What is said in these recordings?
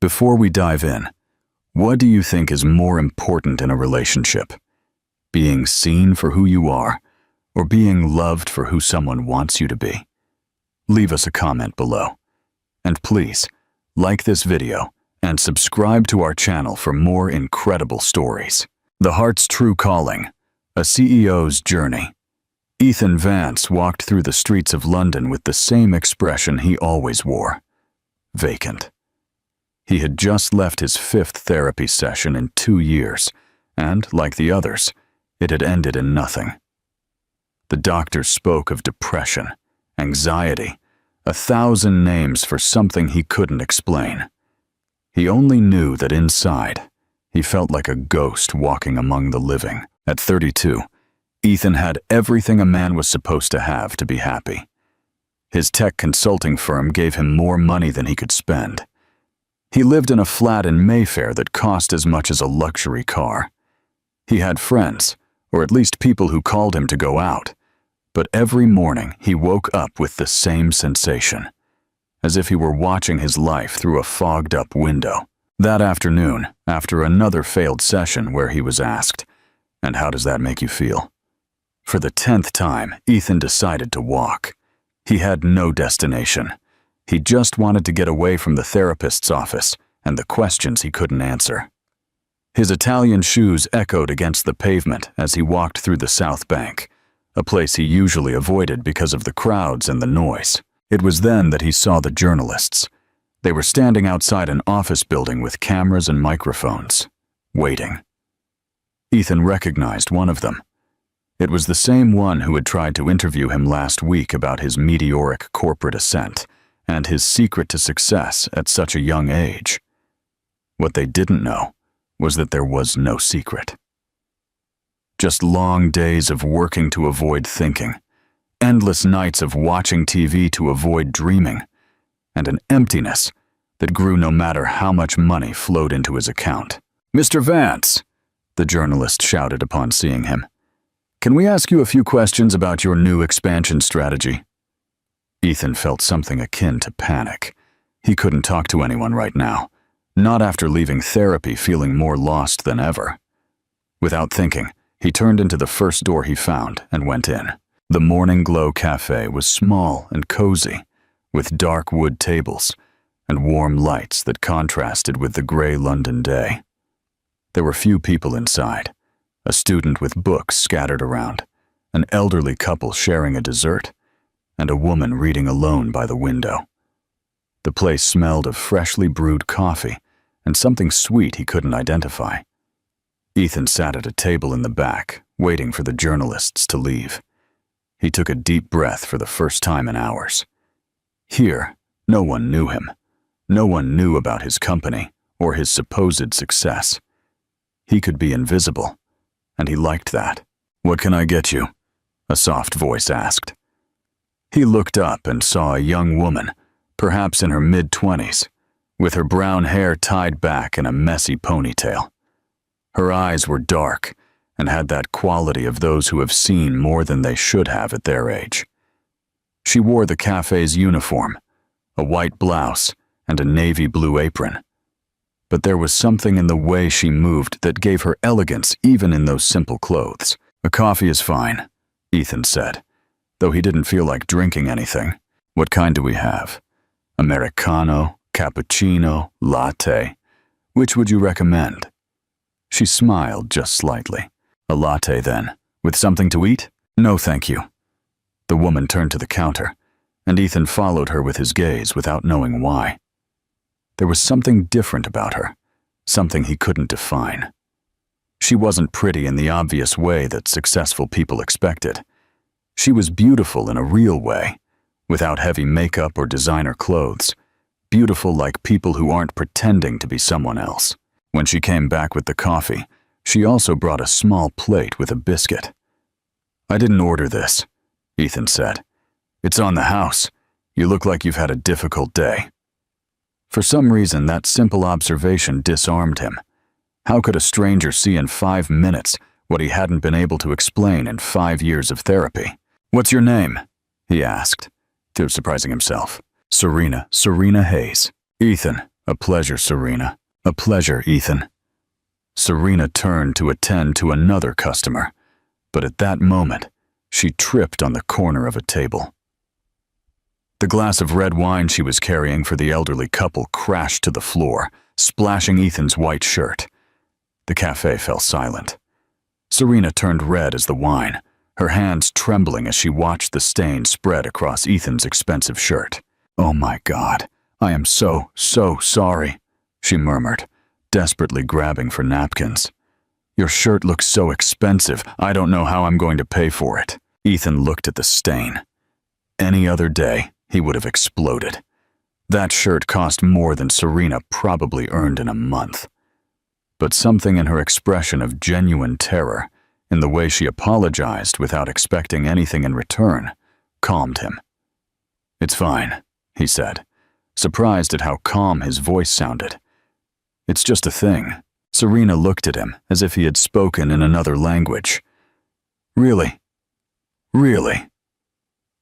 Before we dive in, what do you think is more important in a relationship? Being seen for who you are, or being loved for who someone wants you to be? Leave us a comment below. And please, like this video and subscribe to our channel for more incredible stories. The Heart's True Calling, a CEO's Journey. Ethan Vance walked through the streets of London with the same expression he always wore: vacant. He had just left his 5th therapy session in 2 years, and, like the others, it had ended in nothing. The doctors spoke of depression, anxiety, 1,000 names for something he couldn't explain. He only knew that inside, he felt like a ghost walking among the living. At 32, Ethan had everything a man was supposed to have to be happy. His tech consulting firm gave him more money than he could spend. He lived in a flat in Mayfair that cost as much as a luxury car. He had friends, or at least people who called him to go out, but every morning he woke up with the same sensation, as if he were watching his life through a fogged-up window. That afternoon, after another failed session where he was asked, "And how does that make you feel?" For the 10th time, Ethan decided to walk. He had no destination. He just wanted to get away from the therapist's office and the questions he couldn't answer. His Italian shoes echoed against the pavement as he walked through the South Bank, a place he usually avoided because of the crowds and the noise. It was then that he saw the journalists. They were standing outside an office building with cameras and microphones, waiting. Ethan recognized one of them. It was the same one who had tried to interview him last week about his meteoric corporate ascent and his secret to success at such a young age. What they didn't know was that there was no secret. Just long days of working to avoid thinking, endless nights of watching TV to avoid dreaming, and an emptiness that grew no matter how much money flowed into his account. "Mr. Vance," the journalist shouted upon seeing him, "can we ask you a few questions about your new expansion strategy?" Ethan felt something akin to panic. He couldn't talk to anyone right now, not after leaving therapy feeling more lost than ever. Without thinking, he turned into the first door he found and went in. The Morning Glow Cafe was small and cozy, with dark wood tables and warm lights that contrasted with the gray London day. There were few people inside, a student with books scattered around, an elderly couple sharing a dessert, and a woman reading alone by the window. The place smelled of freshly brewed coffee and something sweet he couldn't identify. Ethan sat at a table in the back, waiting for the journalists to leave. He took a deep breath for the first time in hours. Here, no one knew him. No one knew about his company or his supposed success. He could be invisible, and he liked that. "What can I get you?" a soft voice asked. He looked up and saw a young woman, perhaps in her mid-20s, with her brown hair tied back in a messy ponytail. Her eyes were dark and had that quality of those who have seen more than they should have at their age. She wore the cafe's uniform, a white blouse and a navy blue apron. But there was something in the way she moved that gave her elegance even in those simple clothes. "A coffee is fine," Ethan said, though he didn't feel like drinking anything. "What kind do we have? Americano, cappuccino, latte? Which would you recommend?" She smiled just slightly. "A latte, then. With something to eat?" "No, thank you." The woman turned to the counter, and Ethan followed her with his gaze without knowing why. There was something different about her, something he couldn't define. She wasn't pretty in the obvious way that successful people expected. She was beautiful in a real way, without heavy makeup or designer clothes, beautiful like people who aren't pretending to be someone else. When she came back with the coffee, she also brought a small plate with a biscuit. "I didn't order this," Ethan said. "It's on the house. You look like you've had a difficult day." For some reason, that simple observation disarmed him. How could a stranger see in 5 minutes what he hadn't been able to explain in 5 years of therapy? "What's your name?" he asked, surprising himself. Serena Hayes." "Ethan," "A pleasure, Serena. A pleasure, Ethan." Serena turned to attend to another customer, but at that moment, she tripped on the corner of a table. The glass of red wine she was carrying for the elderly couple crashed to the floor, splashing Ethan's white shirt. The cafe fell silent. Serena turned red as the wine, her hands trembling as she watched the stain spread across Ethan's expensive shirt. "Oh my God, I am so sorry," she murmured, desperately grabbing for napkins. "Your shirt looks so expensive, I don't know how I'm going to pay for it." Ethan looked at the stain. Any other day, he would have exploded. That shirt cost more than Serena probably earned in a month. But something in her expression of genuine terror, in the way she apologized without expecting anything in return, calmed him. "It's fine," he said, surprised at how calm his voice sounded. "It's just a thing." Serena looked at him as if he had spoken in another language. "Really? Really?"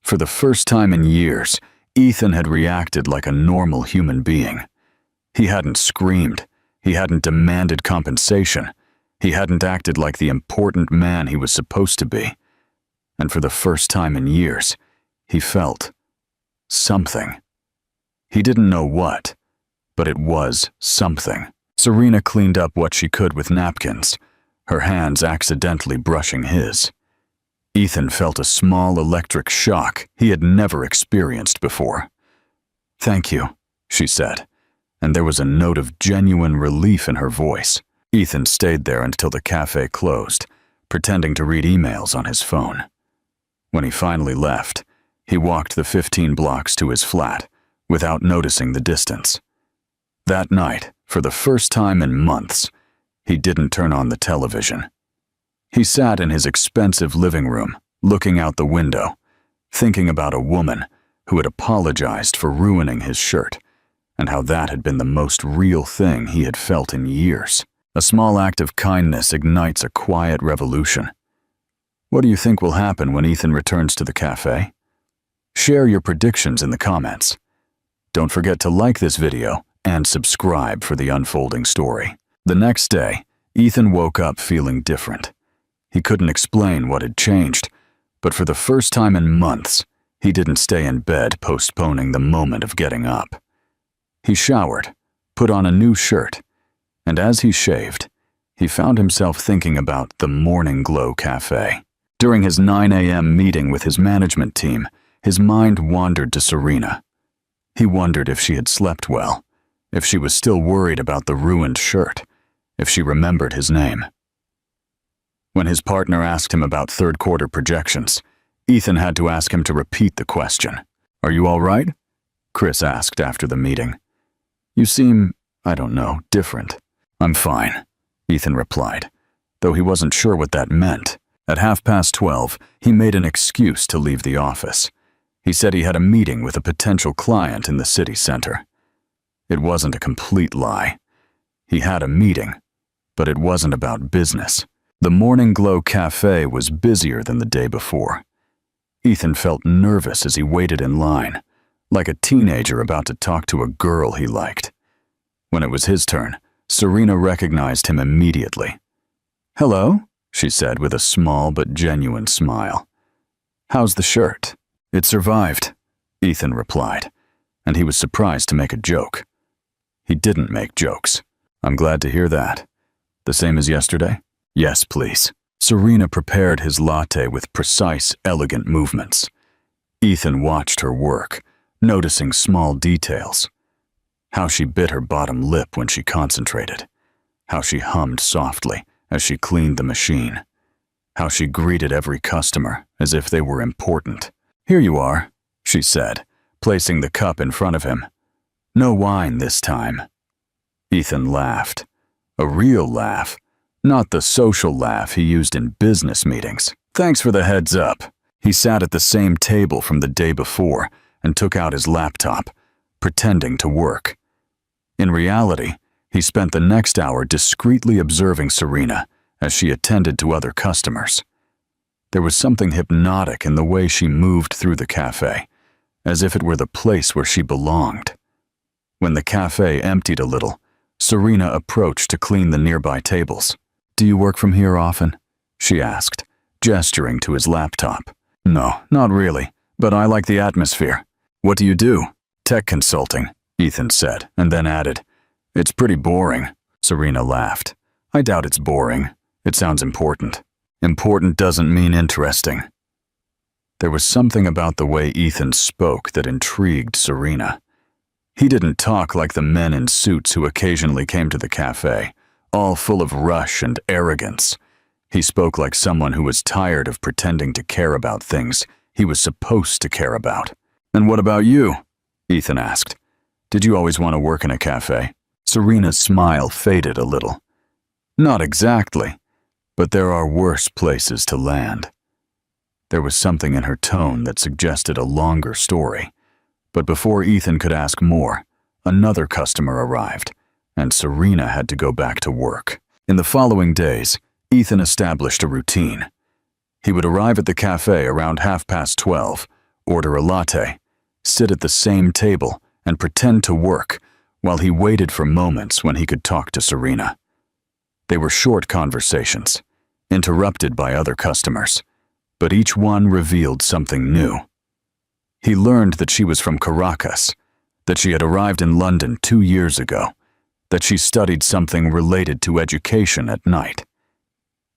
For the first time in years, Ethan had reacted like a normal human being. He hadn't screamed. He hadn't demanded compensation. He hadn't acted like the important man he was supposed to be. And for the first time in years, he felt something. He didn't know what, but it was something. Serena cleaned up what she could with napkins, her hands accidentally brushing his. Ethan felt a small electric shock he had never experienced before. "Thank you," she said, and there was a note of genuine relief in her voice. Ethan stayed there until the cafe closed, pretending to read emails on his phone. When he finally left, he walked the 15 blocks to his flat without noticing the distance. That night, for the first time in months, he didn't turn on the television. He sat in his expensive living room, looking out the window, thinking about a woman who had apologized for ruining his shirt, and how that had been the most real thing he had felt in years. A small act of kindness ignites a quiet revolution. What do you think will happen when Ethan returns to the cafe? Share your predictions in the comments. Don't forget to like this video and subscribe for the unfolding story. The next day, Ethan woke up feeling different. He couldn't explain what had changed, but for the first time in months, he didn't stay in bed postponing the moment of getting up. He showered, put on a new shirt, and as he shaved, he found himself thinking about the Morning Glow Cafe. During his 9 a.m. meeting with his management team, his mind wandered to Serena. He wondered if she had slept well, if she was still worried about the ruined shirt, if she remembered his name. When his partner asked him about third-quarter projections, Ethan had to ask him to repeat the question. "Are you all right?" Chris asked after the meeting. "You seem, I don't know, different." "I'm fine," Ethan replied, though he wasn't sure what that meant. At 12:30, he made an excuse to leave the office. He said he had a meeting with a potential client in the city center. It wasn't a complete lie. He had a meeting, but it wasn't about business. The Morning Glow Cafe was busier than the day before. Ethan felt nervous as he waited in line, like a teenager about to talk to a girl he liked. When it was his turn, Serena recognized him immediately. "Hello," she said with a small but genuine smile. "How's the shirt?" "It survived," Ethan replied, and he was surprised to make a joke. He didn't make jokes. "I'm glad to hear that. The same as yesterday?" "Yes, please." Serena prepared his latte with precise, elegant movements. Ethan watched her work, noticing small details. How she bit her bottom lip when she concentrated. How she hummed softly as she cleaned the machine. How she greeted every customer as if they were important. "Here you are," she said, placing the cup in front of him. "No wine this time." Ethan laughed. A real laugh. Not the social laugh he used in business meetings. "Thanks for the heads up." He sat at the same table from the day before and took out his laptop, pretending to work. In reality, he spent the next hour discreetly observing Serena as she attended to other customers. There was something hypnotic in the way she moved through the cafe, as if it were the place where she belonged. When the cafe emptied a little, Serena approached to clean the nearby tables. "Do you work from here often?" she asked, gesturing to his laptop. "No, not really, but I like the atmosphere." "What do you do?" "Tech consulting," Ethan said, and then added, "It's pretty boring." Serena laughed. "I doubt it's boring. It sounds important." "Important doesn't mean interesting." There was something about the way Ethan spoke that intrigued Serena. He didn't talk like the men in suits who occasionally came to the cafe, all full of rush and arrogance. He spoke like someone who was tired of pretending to care about things he was supposed to care about. "And what about you?" Ethan asked. "Did you always want to work in a cafe?" Serena's smile faded a little. "Not exactly, but there are worse places to land." There was something in her tone that suggested a longer story. But before Ethan could ask more, another customer arrived, and Serena had to go back to work. In the following days, Ethan established a routine. He would arrive at the cafe around 12:30, order a latte, sit at the same table, and pretend to work while he waited for moments when he could talk to Serena. They were short conversations, interrupted by other customers, but each one revealed something new. He learned that she was from Caracas, that she had arrived in London 2 years ago, that she studied something related to education at night.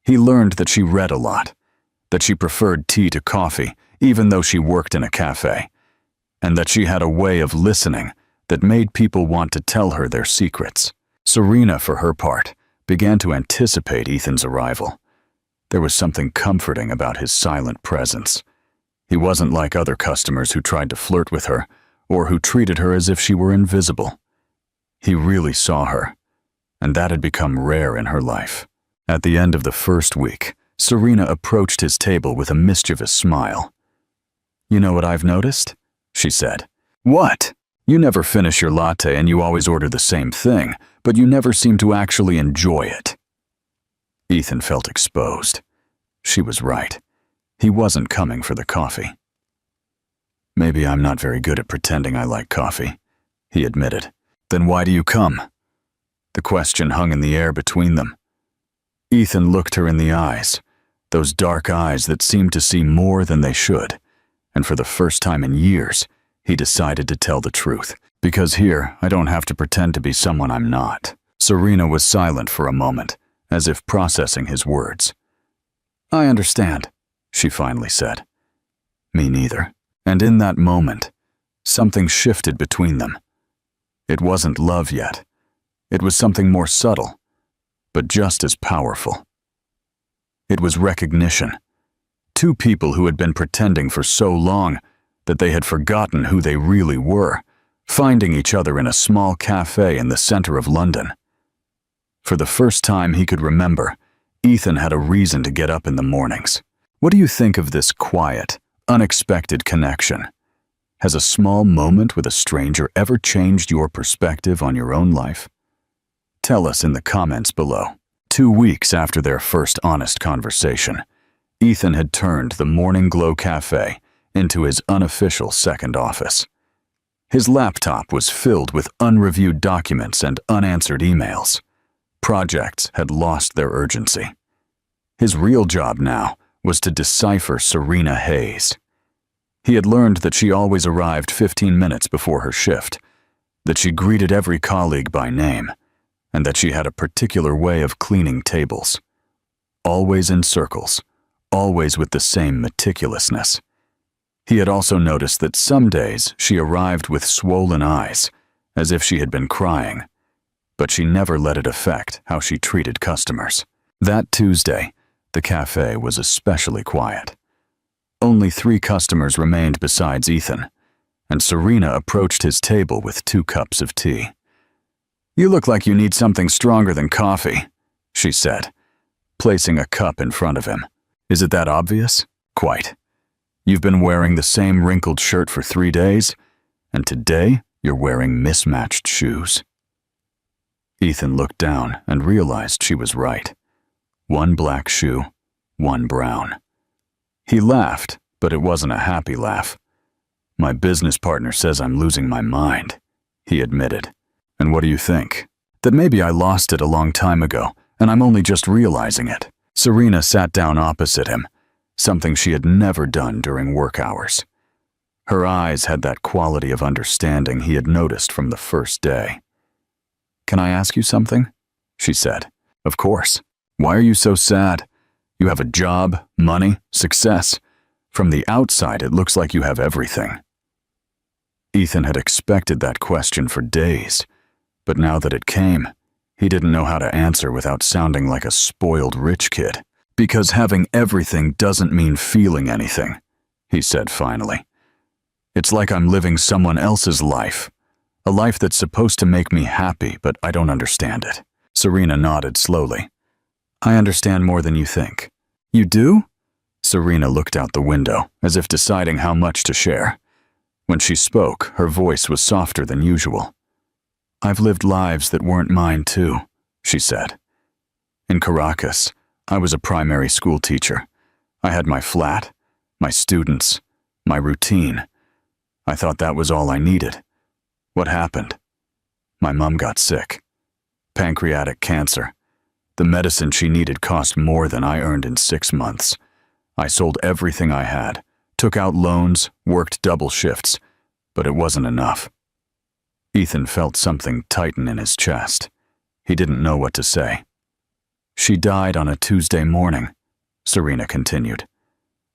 He learned that she read a lot, that she preferred tea to coffee even though she worked in a cafe, and that she had a way of listening that made people want to tell her their secrets. Serena, for her part, began to anticipate Ethan's arrival. There was something comforting about his silent presence. He wasn't like other customers who tried to flirt with her or who treated her as if she were invisible. He really saw her, and that had become rare in her life. At the end of the first week, Serena approached his table with a mischievous smile. "You know what I've noticed?" she said. "What?" "You never finish your latte and you always order the same thing, but you never seem to actually enjoy it." Ethan felt exposed. She was right. He wasn't coming for the coffee. "Maybe I'm not very good at pretending I like coffee," he admitted. "Then why do you come?" The question hung in the air between them. Ethan looked her in the eyes, those dark eyes that seemed to see more than they should, and for the first time in years, he decided to tell the truth. "Because here, I don't have to pretend to be someone I'm not." Serena was silent for a moment, as if processing his words. "I understand," she finally said. "Me neither." And in that moment, something shifted between them. It wasn't love yet. It was something more subtle, but just as powerful. It was recognition. Two people who had been pretending for so long that they had forgotten who they really were, finding each other in a small cafe in the center of London. For the first time he could remember, Ethan had a reason to get up in the mornings. What do you think of this quiet, unexpected connection? Has a small moment with a stranger ever changed your perspective on your own life? Tell us in the comments below. 2 weeks after their first honest conversation, Ethan had turned the Morning Glow Cafe into his unofficial second office. His laptop was filled with unreviewed documents and unanswered emails. Projects had lost their urgency. His real job now was to decipher Serena Hayes. He had learned that she always arrived 15 minutes before her shift, that she greeted every colleague by name, and that she had a particular way of cleaning tables. Always in circles, always with the same meticulousness. He had also noticed that some days she arrived with swollen eyes, as if she had been crying, but she never let it affect how she treated customers. That Tuesday, the cafe was especially quiet. Only 3 customers remained besides Ethan, and Serena approached his table with 2 cups of tea. "You look like you need something stronger than coffee," she said, placing a cup in front of him. "Is it that obvious?" "Quite. You've been wearing the same wrinkled shirt for 3 days, and today you're wearing mismatched shoes." Ethan looked down and realized she was right. 1 black shoe, 1 brown. He laughed, but it wasn't a happy laugh. "My business partner says I'm losing my mind," he admitted. And what do you think? That maybe I lost it a long time ago, and I'm only just realizing it. Serena sat down opposite him, something she had never done during work hours. Her eyes had that quality of understanding he had noticed from the first day. "Can I ask you something?" she said. "Of course. Why are you so sad? You have a job, money, success. From the outside, it looks like you have everything." Ethan had expected that question for days, but now that it came, he didn't know how to answer without sounding like a spoiled rich kid. "Because having everything doesn't mean feeling anything," he said finally. "It's like I'm living someone else's life, a life that's supposed to make me happy, but I don't understand it." Serena nodded slowly. "I understand more than you think." "You do?" Serena looked out the window, as if deciding how much to share. When she spoke, her voice was softer than usual. "I've lived lives that weren't mine too," she said. "In Caracas, I was a primary school teacher. I had my flat, my students, my routine. I thought that was all I needed. What happened? My mom got sick. Pancreatic cancer. The medicine she needed cost more than I earned in 6 months. I sold everything I had, took out loans, worked double shifts, but it wasn't enough." Ethan felt something tighten in his chest. He didn't know what to say. "She died on a Tuesday morning," Serena continued.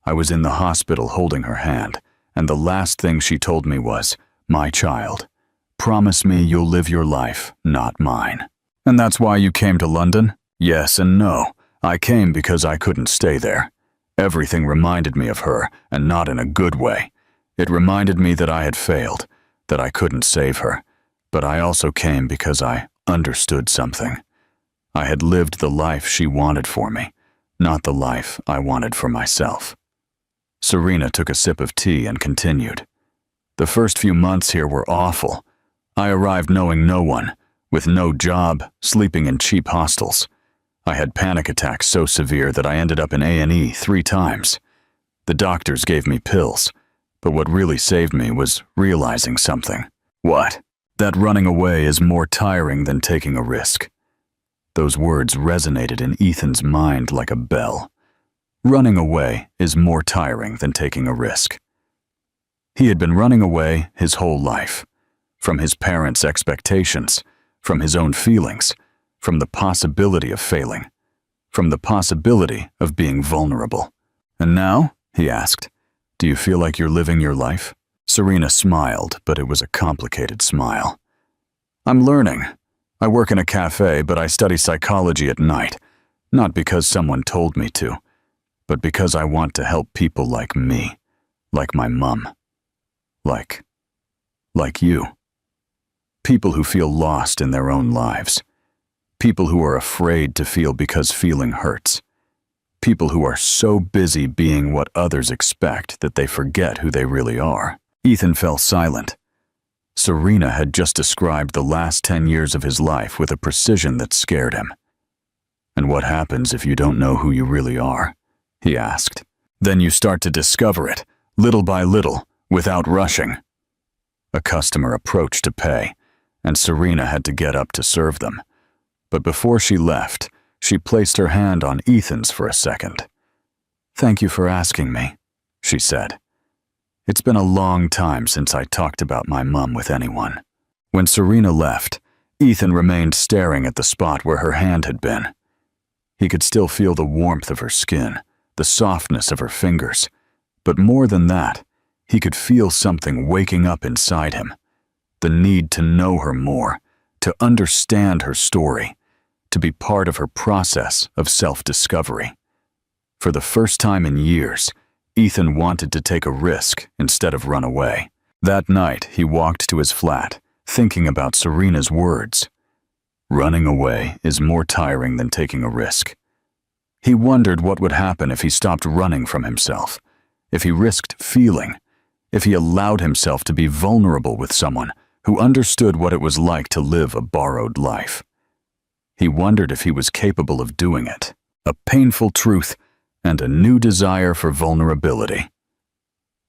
"I was in the hospital holding her hand, and the last thing she told me was, 'My child, promise me you'll live your life, not mine.'" "And that's why you came to London?" "Yes and no. I came because I couldn't stay there. Everything reminded me of her, and not in a good way. It reminded me that I had failed, that I couldn't save her. But I also came because I understood something. I had lived the life she wanted for me, not the life I wanted for myself." Serena took a sip of tea and continued. "The first few months here were awful. I arrived knowing no one, with no job, sleeping in cheap hostels. I had panic attacks so severe that I ended up in A&E 3 times. The doctors gave me pills, but what really saved me was realizing something." "What?" "That running away is more tiring than taking a risk." Those words resonated in Ethan's mind like a bell. Running away is more tiring than taking a risk. He had been running away his whole life, from his parents' expectations, from his own feelings, from the possibility of failing, from the possibility of being vulnerable. "And now?" he asked. "Do you feel like you're living your life?" Serena smiled, but it was a complicated smile. "I'm learning. I work in a cafe, but I study psychology at night, not because someone told me to, but because I want to help people like me, like my mom, like you. People who feel lost in their own lives. People who are afraid to feel because feeling hurts. People who are so busy being what others expect that they forget who they really are." Ethan fell silent. Serena had just described the last 10 years of his life with a precision that scared him. "And what happens if you don't know who you really are?" he asked. "Then you start to discover it, little by little, without rushing." A customer approached to pay, and Serena had to get up to serve them. But before she left, she placed her hand on Ethan's for a second. "Thank you for asking me," she said. "It's been a long time since I talked about my mom with anyone." When Serena left, Ethan remained staring at the spot where her hand had been. He could still feel the warmth of her skin, the softness of her fingers, but more than that, he could feel something waking up inside him. The need to know her more, to understand her story, to be part of her process of self-discovery. For the first time in years, Ethan wanted to take a risk instead of run away. That night, he walked to his flat, thinking about Serena's words. Running away is more tiring than taking a risk. He wondered what would happen if he stopped running from himself, if he risked feeling, if he allowed himself to be vulnerable with someone who understood what it was like to live a borrowed life. He wondered if he was capable of doing it. A painful truth and a new desire for vulnerability.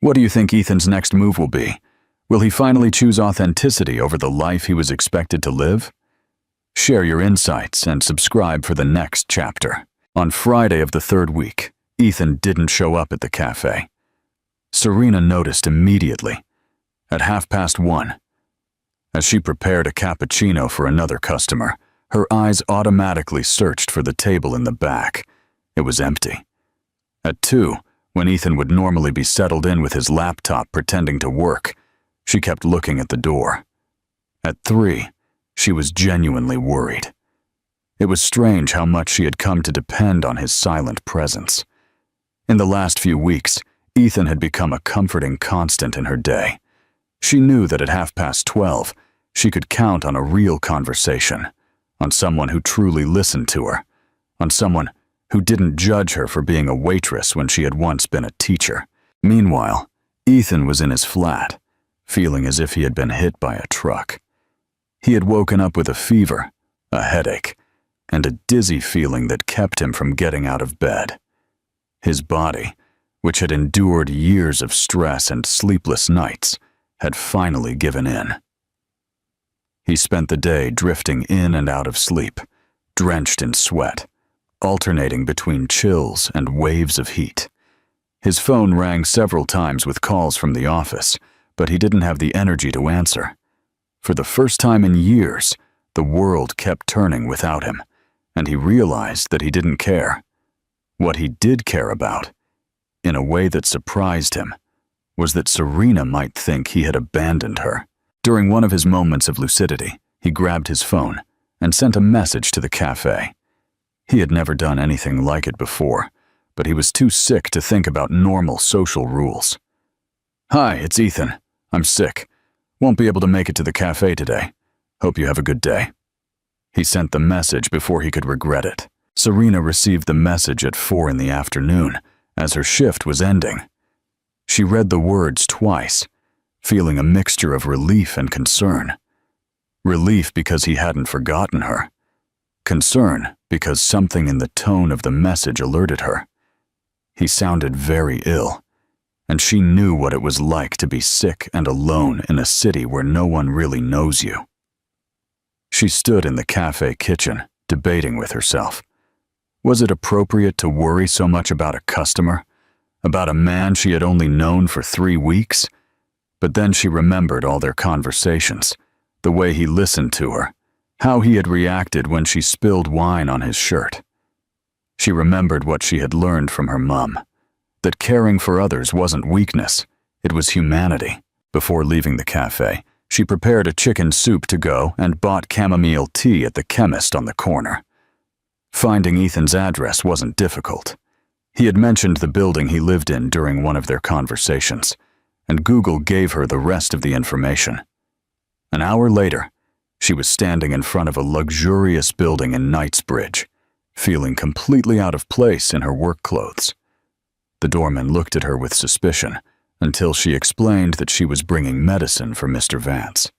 What do you think Ethan's next move will be? Will he finally choose authenticity over the life he was expected to live? Share your insights and subscribe for the next chapter. On Friday of the third week, Ethan didn't show up at the cafe. Serena noticed immediately, at 1:30. As she prepared a cappuccino for another customer, her eyes automatically searched for the table in the back. It was empty. At 2, when Ethan would normally be settled in with his laptop pretending to work, she kept looking at the door. At 3, she was genuinely worried. It was strange how much she had come to depend on his silent presence. In the last few weeks, Ethan had become a comforting constant in her day. She knew that at 12:30, she could count on a real conversation, on someone who truly listened to her, on someone who didn't judge her for being a waitress when she had once been a teacher. Meanwhile, Ethan was in his flat, feeling as if he had been hit by a truck. He had woken up with a fever, a headache, and a dizzy feeling that kept him from getting out of bed. His body, which had endured years of stress and sleepless nights, had finally given in. He spent the day drifting in and out of sleep, drenched in sweat, alternating between chills and waves of heat. His phone rang several times with calls from the office, but he didn't have the energy to answer. For the first time in years, the world kept turning without him, and he realized that he didn't care. What he did care about, in a way that surprised him, was that Serena might think he had abandoned her. During one of his moments of lucidity, he grabbed his phone and sent a message to the cafe. He had never done anything like it before, but he was too sick to think about normal social rules. "Hi, it's Ethan. I'm sick. Won't be able to make it to the cafe today. Hope you have a good day." He sent the message before he could regret it. Serena received the message at 4 in the afternoon, as her shift was ending. She read the words twice, feeling a mixture of relief and concern. Relief because he hadn't forgotten her. Concern because something in the tone of the message alerted her. He sounded very ill, and she knew what it was like to be sick and alone in a city where no one really knows you. She stood in the cafe kitchen, debating with herself. Was it appropriate to worry so much about a customer? About a man she had only known for 3 weeks? But then she remembered all their conversations, the way he listened to her, how he had reacted when she spilled wine on his shirt. She remembered what she had learned from her mum, that caring for others wasn't weakness, it was humanity. Before leaving the cafe, she prepared a chicken soup to go and bought chamomile tea at the chemist on the corner. Finding Ethan's address wasn't difficult. He had mentioned the building he lived in during one of their conversations, and Google gave her the rest of the information. An hour later, she was standing in front of a luxurious building in Knightsbridge, feeling completely out of place in her work clothes. The doorman looked at her with suspicion until she explained that she was bringing medicine for Mr. Vance.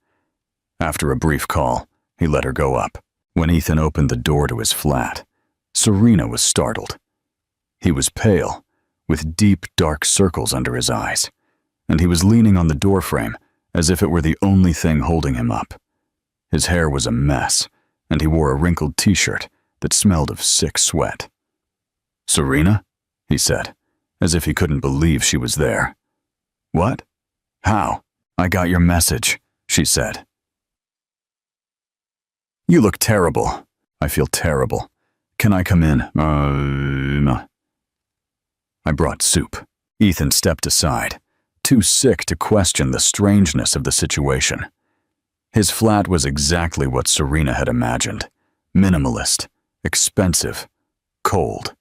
After a brief call, he let her go up. When Ethan opened the door to his flat, Serena was startled. He was pale, with deep, dark circles under his eyes, and he was leaning on the doorframe as if it were the only thing holding him up. His hair was a mess, and he wore a wrinkled t-shirt that smelled of sick sweat. "Serena?" he said, as if he couldn't believe she was there. "What? How?" "I got your message," she said. "You look terrible." "I feel terrible. Can I come in?" I brought soup." Ethan stepped aside, too sick to question the strangeness of the situation. His flat was exactly what Serena had imagined. Minimalist, expensive, cold.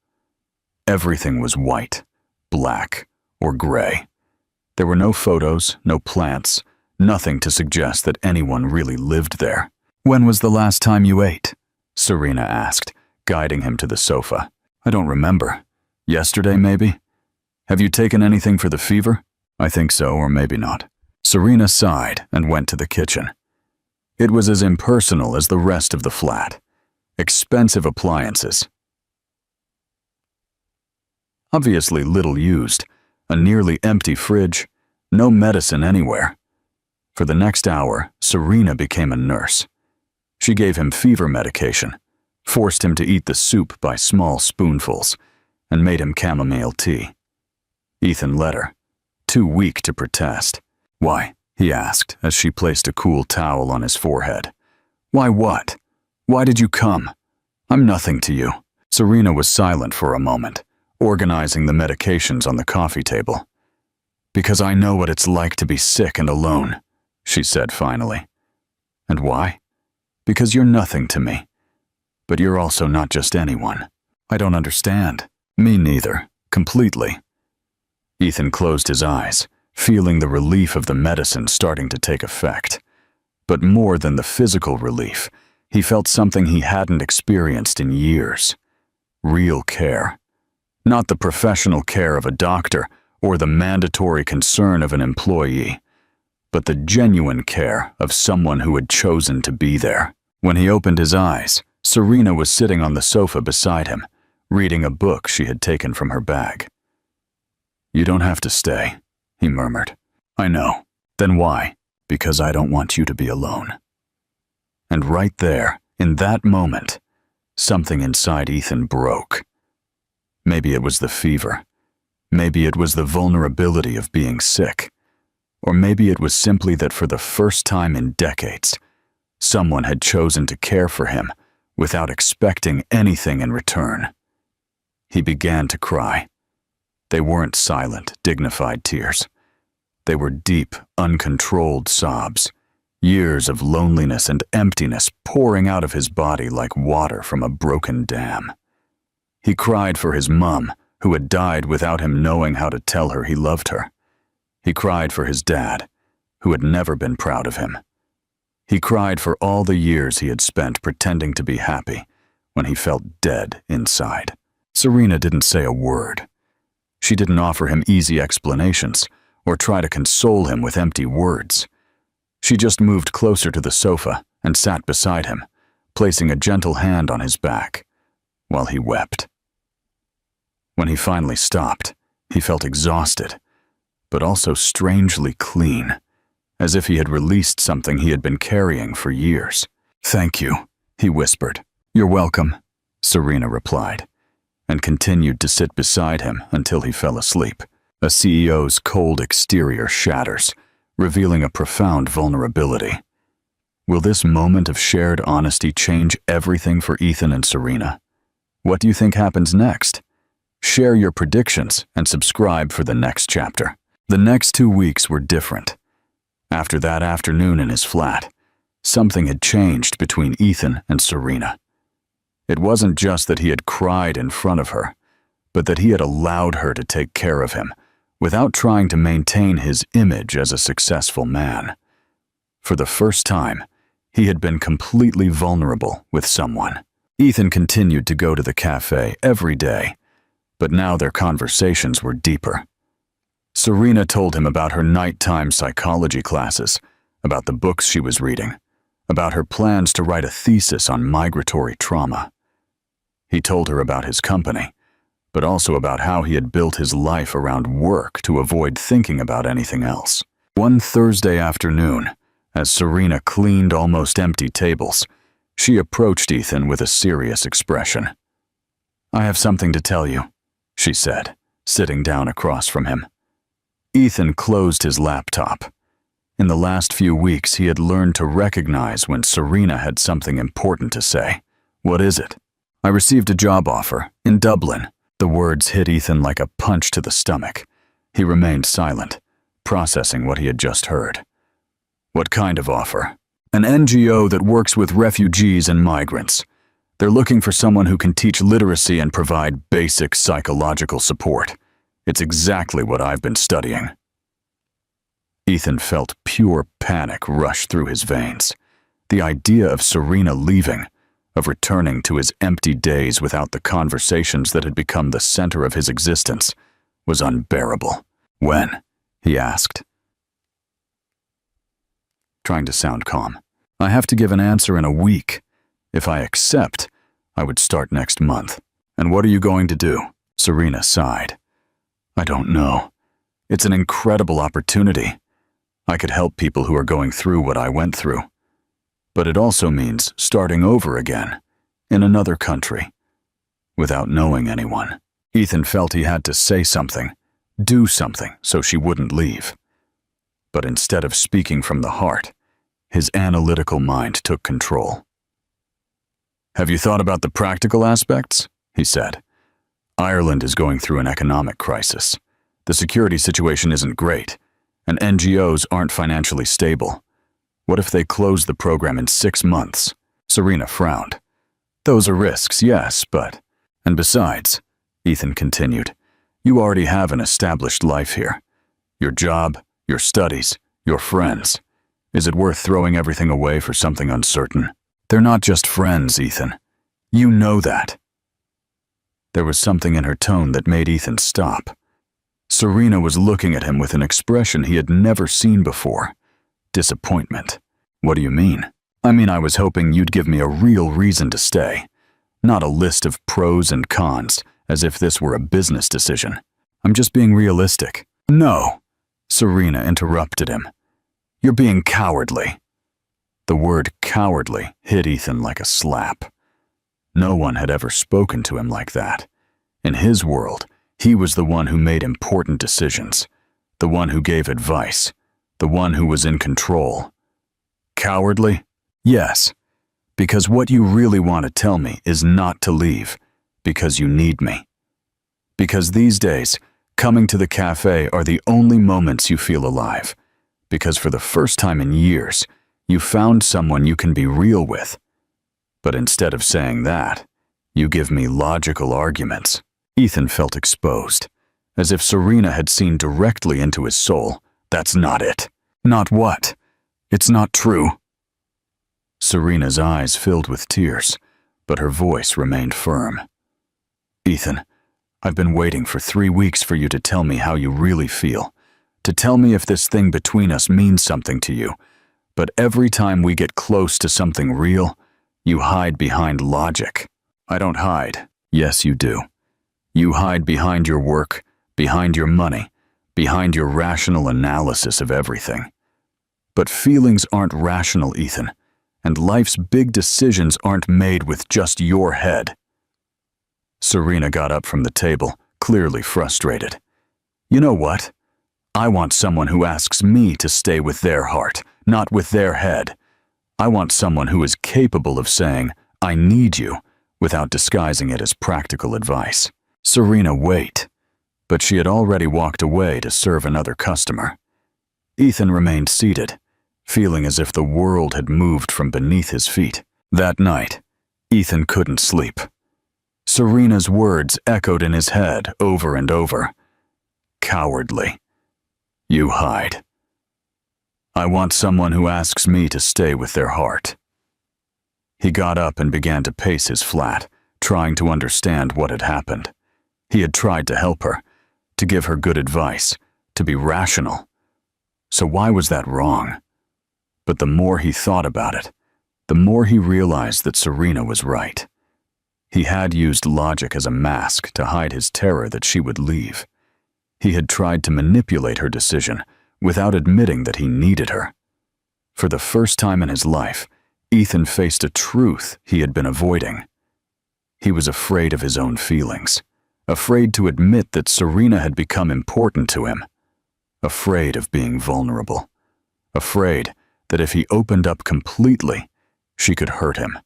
Everything was white, black, or gray. There were no photos, no plants, nothing to suggest that anyone really lived there. "When was the last time you ate?" Serena asked, guiding him to the sofa. "I don't remember. Yesterday, maybe? Have you taken anything for the fever?" "I think so, or maybe not." Serena sighed and went to the kitchen. It was as impersonal as the rest of the flat. Expensive appliances. Obviously little used, a nearly empty fridge, no medicine anywhere. For the next hour, Serena became a nurse. She gave him fever medication, forced him to eat the soup by small spoonfuls, and made him chamomile tea. Ethan let her, too weak to protest. "Why?" he asked as she placed a cool towel on his forehead. "Why what? Why did you come? I'm nothing to you." Serena was silent for a moment, organizing the medications on the coffee table. "Because I know what it's like to be sick and alone," she said finally. "And why? Because you're nothing to me. But you're also not just anyone." "I don't understand." "Me neither, completely." Ethan closed his eyes, feeling the relief of the medicine starting to take effect. But more than the physical relief, he felt something he hadn't experienced in years. Real care. Not the professional care of a doctor or the mandatory concern of an employee, but the genuine care of someone who had chosen to be there. When he opened his eyes, Serena was sitting on the sofa beside him, reading a book she had taken from her bag. "You don't have to stay," he murmured. "I know. Then why?" "Because I don't want you to be alone." And right there, in that moment, something inside Ethan broke. Maybe it was the fever. Maybe it was the vulnerability of being sick. Or maybe it was simply that for the first time in decades, someone had chosen to care for him without expecting anything in return. He began to cry. They weren't silent, dignified tears. They were deep, uncontrolled sobs, years of loneliness and emptiness pouring out of his body like water from a broken dam. He cried for his mom, who had died without him knowing how to tell her he loved her. He cried for his dad, who had never been proud of him. He cried for all the years he had spent pretending to be happy when he felt dead inside. Serena didn't say a word. She didn't offer him easy explanations or try to console him with empty words. She just moved closer to the sofa and sat beside him, placing a gentle hand on his back, while he wept. When he finally stopped, he felt exhausted, but also strangely clean, as if he had released something he had been carrying for years. "Thank you," he whispered. "You're welcome," Serena replied, and continued to sit beside him until he fell asleep. A CEO's cold exterior shatters, revealing a profound vulnerability. Will this moment of shared honesty change everything for Ethan and Serena? What do you think happens next? Share your predictions and subscribe for the next chapter. The next 2 weeks were different. After that afternoon in his flat, something had changed between Ethan and Serena. It wasn't just that he had cried in front of her, but that he had allowed her to take care of him without trying to maintain his image as a successful man. For the first time, he had been completely vulnerable with someone. Ethan continued to go to the cafe every day, but now their conversations were deeper. Serena told him about her nighttime psychology classes, about the books she was reading, about her plans to write a thesis on migratory trauma. He told her about his company, but also about how he had built his life around work to avoid thinking about anything else. One Thursday afternoon, as Serena cleaned almost empty tables, she approached Ethan with a serious expression. "I have something to tell you," she said, sitting down across from him. Ethan closed his laptop. In the last few weeks, he had learned to recognize when Serena had something important to say. "What is it?" "I received a job offer in Dublin." The words hit Ethan like a punch to the stomach. He remained silent, processing what he had just heard. "What kind of offer?" "An NGO that works with refugees and migrants. They're looking for someone who can teach literacy and provide basic psychological support. It's exactly what I've been studying." Ethan felt pure panic rush through his veins. The idea of Serena leaving, of returning to his empty days without the conversations that had become the center of his existence, was unbearable. "When?" he asked, trying to sound calm. "I have to give an answer in a week. If I accept, I would start next month." "And what are you going to do?" Serena sighed. "I don't know. It's an incredible opportunity. I could help people who are going through what I went through. But it also means starting over again, in another country, without knowing anyone. Ethan felt he had to say something, do something, so she wouldn't leave. But instead of speaking from the heart, his analytical mind took control. "Have you thought about the practical aspects?" he said. "Ireland is going through an economic crisis. The security situation isn't great, and NGOs aren't financially stable. What if they close the program in 6 months?" Serena frowned. "Those are risks, yes, but—" "And besides," Ethan continued, "you already have an established life here. Your job, your studies, your friends. Is it worth throwing everything away for something uncertain?" "They're not just friends, Ethan. You know that." There was something in her tone that made Ethan stop. Serena was looking at him with an expression he had never seen before. Disappointment. "What do you mean?" "I mean, I was hoping you'd give me a real reason to stay, not a list of pros and cons, as if this were a business decision. I'm just being realistic." "No," Serena interrupted him. "You're being cowardly." The word cowardly hit Ethan like a slap. No one had ever spoken to him like that. In his world, he was the one who made important decisions, the one who gave advice, the one who was in control. Cowardly? Yes, because what you really want to tell me is not to leave, because you need me. Because these days, coming to the cafe are the only moments you feel alive, because for the first time in years, you found someone you can be real with. But instead of saying that, you give me logical arguments. Ethan felt exposed, as if Serena had seen directly into his soul. "That's not it." "Not what?" "It's not true." Serena's eyes filled with tears, but her voice remained firm. "Ethan, I've been waiting for 3 weeks for you to tell me how you really feel, to tell me if this thing between us means something to you. But every time we get close to something real, you hide behind logic." "I don't hide." "Yes, you do. You hide behind your work, behind your money, behind your rational analysis of everything. But feelings aren't rational, Ethan, and life's big decisions aren't made with just your head." Serena got up from the table, clearly frustrated. "You know what? I want someone who asks me to stay with their heart, not with their head. I want someone who is capable of saying, 'I need you,' without disguising it as practical advice." "Serena, wait." But she had already walked away to serve another customer. Ethan remained seated, feeling as if the world had moved from beneath his feet. That night, Ethan couldn't sleep. Serena's words echoed in his head over and over. "Cowardly. You hide. I want someone who asks me to stay with their heart." He got up and began to pace his flat, trying to understand what had happened. He had tried to help her, to give her good advice, to be rational. So why was that wrong? But the more he thought about it, the more he realized that Serena was right. He had used logic as a mask to hide his terror that she would leave. He had tried to manipulate her decision without admitting that he needed her. For the first time in his life, Ethan faced a truth he had been avoiding. He was afraid of his own feelings, afraid to admit that Serena had become important to him, afraid of being vulnerable, afraid that if he opened up completely, she could hurt him.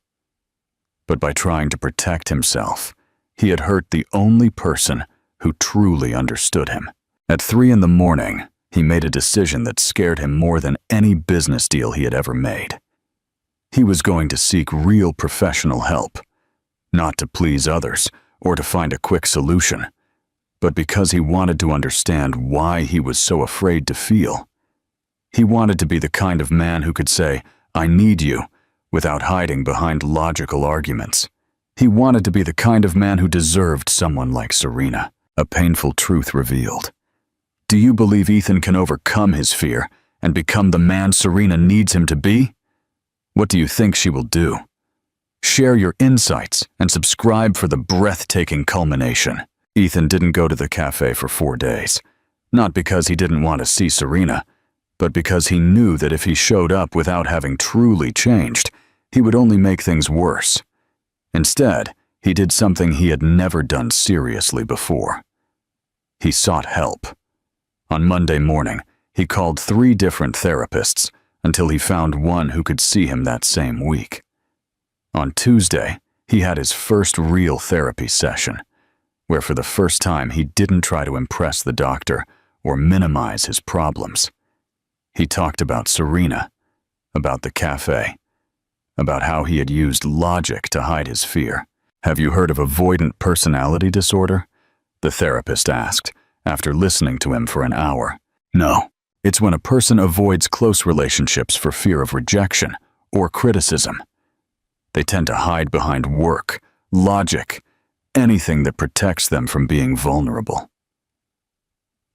But by trying to protect himself, he had hurt the only person who truly understood him. At 3 in the morning, he made a decision that scared him more than any business deal he had ever made. He was going to seek real professional help, not to please others or to find a quick solution, but because he wanted to understand why he was so afraid to feel. He wanted to be the kind of man who could say, "I need you," without hiding behind logical arguments. He wanted to be the kind of man who deserved someone like Serena. A painful truth revealed. Do you believe Ethan can overcome his fear and become the man Serena needs him to be? What do you think she will do? Share your insights and subscribe for the breathtaking culmination. Ethan didn't go to the cafe for 4 days, not because he didn't want to see Serena, but because he knew that if he showed up without having truly changed, he would only make things worse. Instead, he did something he had never done seriously before. He sought help. On Monday morning, he called 3 different therapists until he found one who could see him that same week. On Tuesday, he had his first real therapy session, where for the first time he didn't try to impress the doctor or minimize his problems. He talked about Serena, about the cafe, about how he had used logic to hide his fear. "Have you heard of avoidant personality disorder?" the therapist asked, after listening to him for an hour. "No. It's when a person avoids close relationships for fear of rejection or criticism. They tend to hide behind work, logic, anything that protects them from being vulnerable."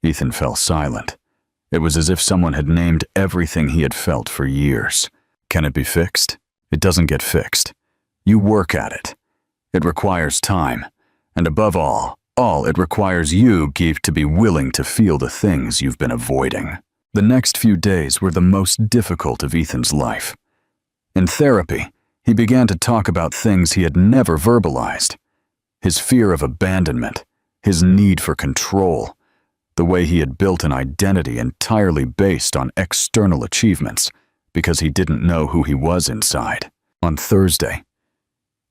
Ethan fell silent. It was as if someone had named everything he had felt for years. Can it be fixed? It doesn't get fixed. You work at it. It requires time, and above all, it requires you, Geef, to be willing to feel the things you've been avoiding. The next few days were the most difficult of Ethan's life. In therapy, he began to talk about things he had never verbalized. His fear of abandonment, his need for control, the way he had built an identity entirely based on external achievements because he didn't know who he was inside. On Thursday,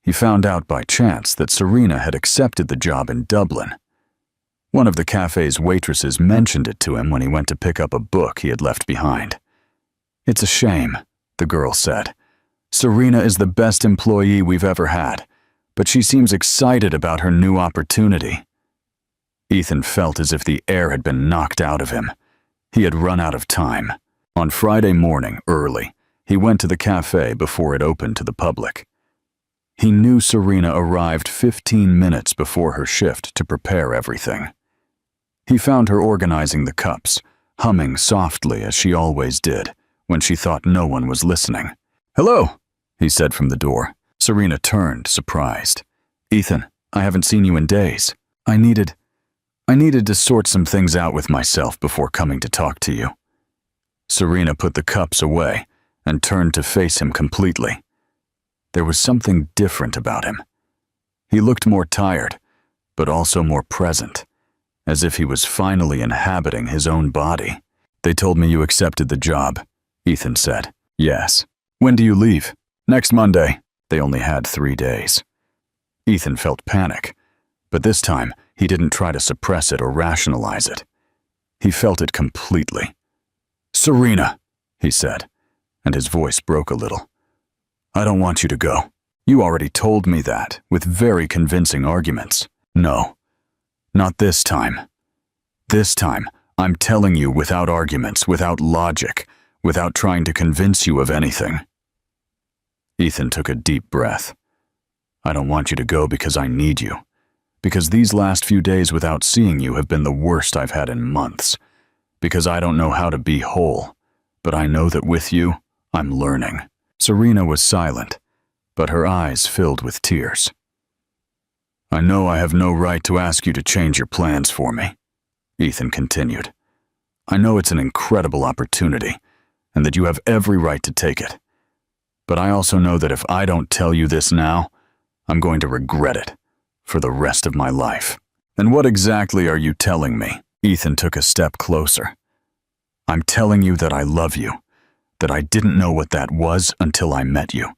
he found out by chance that Serena had accepted the job in Dublin. One of the cafe's waitresses mentioned it to him when he went to pick up a book he had left behind. "It's a shame," the girl said. "Serena is the best employee we've ever had, but she seems excited about her new opportunity." Ethan felt as if the air had been knocked out of him. He had run out of time. On Friday morning, early, he went to the cafe before it opened to the public. He knew Serena arrived 15 minutes before her shift to prepare everything. He found her organizing the cups, humming softly as she always did when she thought no one was listening. "Hello," he said from the door. Serena turned, surprised. "Ethan, I haven't seen you in days. I needed to sort some things out with myself before coming to talk to you." Serena put the cups away and turned to face him completely. There was something different about him. He looked more tired, but also more present, as if he was finally inhabiting his own body. "They told me you accepted the job," Ethan said. "Yes. When do you leave?" "Next Monday." They only had 3 days. Ethan felt panic, but this time he didn't try to suppress it or rationalize it. He felt it completely. "Serena," he said, and his voice broke a little. "I don't want you to go. You already told me that, with very convincing arguments." "No, not this time. This time, I'm telling you without arguments, without logic, without trying to convince you of anything." Ethan took a deep breath. "I don't want you to go because I need you. Because these last few days without seeing you have been the worst I've had in months. Because I don't know how to be whole, but I know that with you, I'm learning." Serena was silent, but her eyes filled with tears. "I know I have no right to ask you to change your plans for me," Ethan continued. "I know it's an incredible opportunity, and that you have every right to take it. But I also know that if I don't tell you this now, I'm going to regret it for the rest of my life." "And what exactly are you telling me?" Ethan took a step closer. "I'm telling you that I love you, that I didn't know what that was until I met you.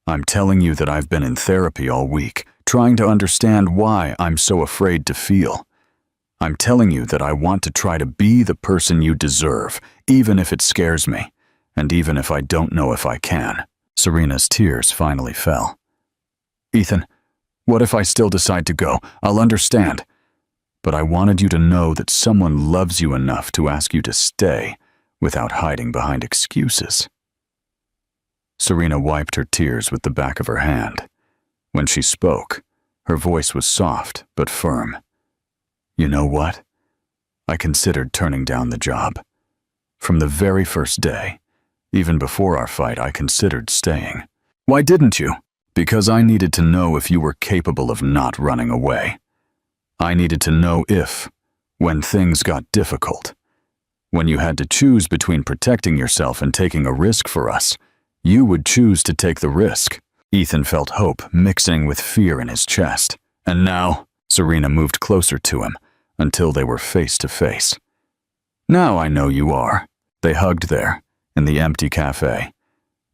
I'm telling you that I've been in therapy all week, trying to understand why I'm so afraid to feel. I'm telling you that I want to try to be the person you deserve, even if it scares me, and even if I don't know if I can." Serena's tears finally fell. "Ethan, what if I still decide to go? I'll understand. But I wanted you to know that someone loves you enough to ask you to stay without hiding behind excuses." Serena wiped her tears with the back of her hand. When she spoke, her voice was soft but firm. "You know what? I considered turning down the job. From the very first day, even before our fight, I considered staying." "Why didn't you?" "Because I needed to know if you were capable of not running away. I needed to know if, when things got difficult, When you had to choose between protecting yourself and taking a risk for us, you would choose to take the risk. Ethan felt hope mixing with fear in his chest. And now, Serena moved closer to him until they were face to face. Now I know you are. They hugged there, in the empty cafe,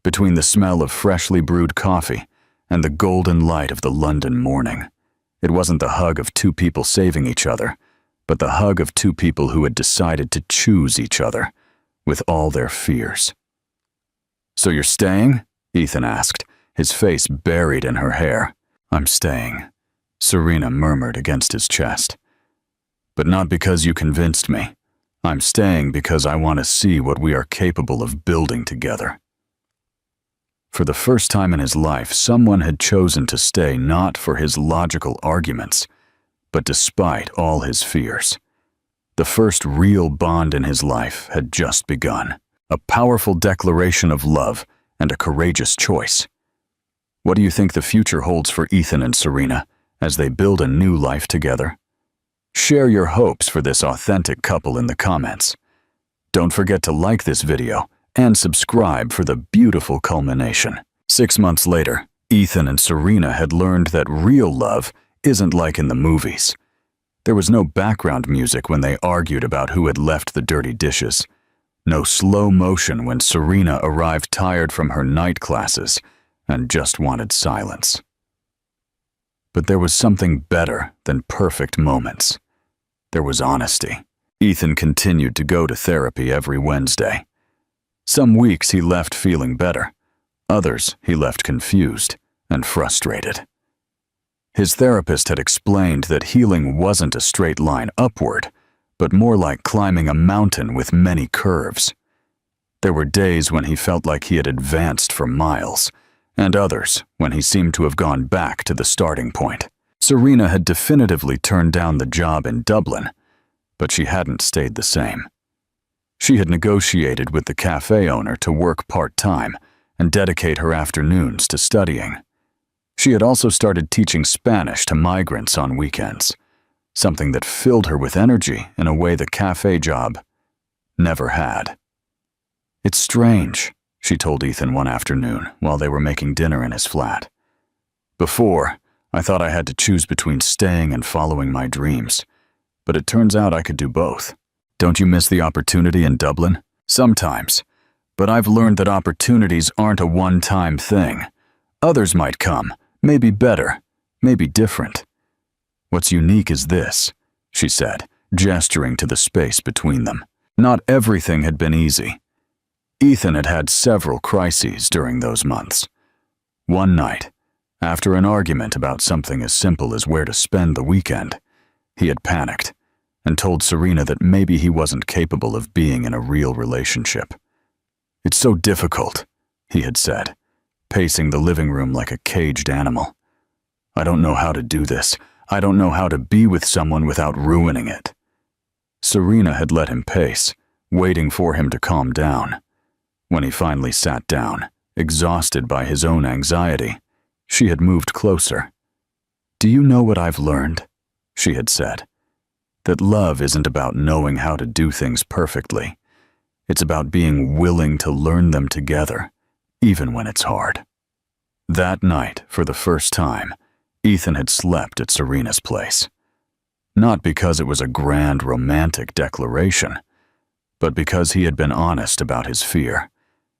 between the smell of freshly brewed coffee and the golden light of the London morning. It wasn't the hug of two people saving each other, but the hug of two people who had decided to choose each other, with all their fears. "So you're staying?" Ethan asked, his face buried in her hair. "I'm staying," Serena murmured against his chest. "But not because you convinced me. I'm staying because I want to see what we are capable of building together." For the first time in his life, someone had chosen to stay not for his logical arguments, but despite all his fears. The first real bond in his life had just begun, a powerful declaration of love and a courageous choice. What do you think the future holds for Ethan and Serena as they build a new life together? Share your hopes for this authentic couple in the comments. Don't forget to like this video and subscribe for the beautiful culmination. 6 months later, Ethan and Serena had learned that real love isn't like in the movies. There was no background music when they argued about who had left the dirty dishes. No slow motion when Serena arrived tired from her night classes and just wanted silence. But there was something better than perfect moments. There was honesty. Ethan continued to go to therapy every Wednesday. Some weeks he left feeling better. Others he left confused and frustrated. His therapist had explained that healing wasn't a straight line upward, but more like climbing a mountain with many curves. There were days when he felt like he had advanced for miles, and others when he seemed to have gone back to the starting point. Serena had definitively turned down the job in Dublin, but she hadn't stayed the same. She had negotiated with the cafe owner to work part-time and dedicate her afternoons to studying. She had also started teaching Spanish to migrants on weekends, something that filled her with energy in a way the cafe job never had. "It's strange," she told Ethan one afternoon while they were making dinner in his flat. "Before, I thought I had to choose between staying and following my dreams, but it turns out I could do both. Don't you miss the opportunity in Dublin?" "Sometimes, but I've learned that opportunities aren't a one-time thing. Others might come, maybe better, maybe different. What's unique is this," she said, gesturing to the space between them. Not everything had been easy. Ethan had had several crises during those months. One night, after an argument about something as simple as where to spend the weekend, he had panicked and told Serena that maybe he wasn't capable of being in a real relationship. "It's so difficult," he had said, pacing the living room like a caged animal. "I don't know how to do this. I don't know how to be with someone without ruining it." Serena had let him pace, waiting for him to calm down. When he finally sat down, exhausted by his own anxiety, she had moved closer. "Do you know what I've learned?" she had said. "That love isn't about knowing how to do things perfectly. It's about being willing to learn them together, even when it's hard." That night, for the first time, Ethan had slept at Serena's place. Not because it was a grand romantic declaration, but because he had been honest about his fear,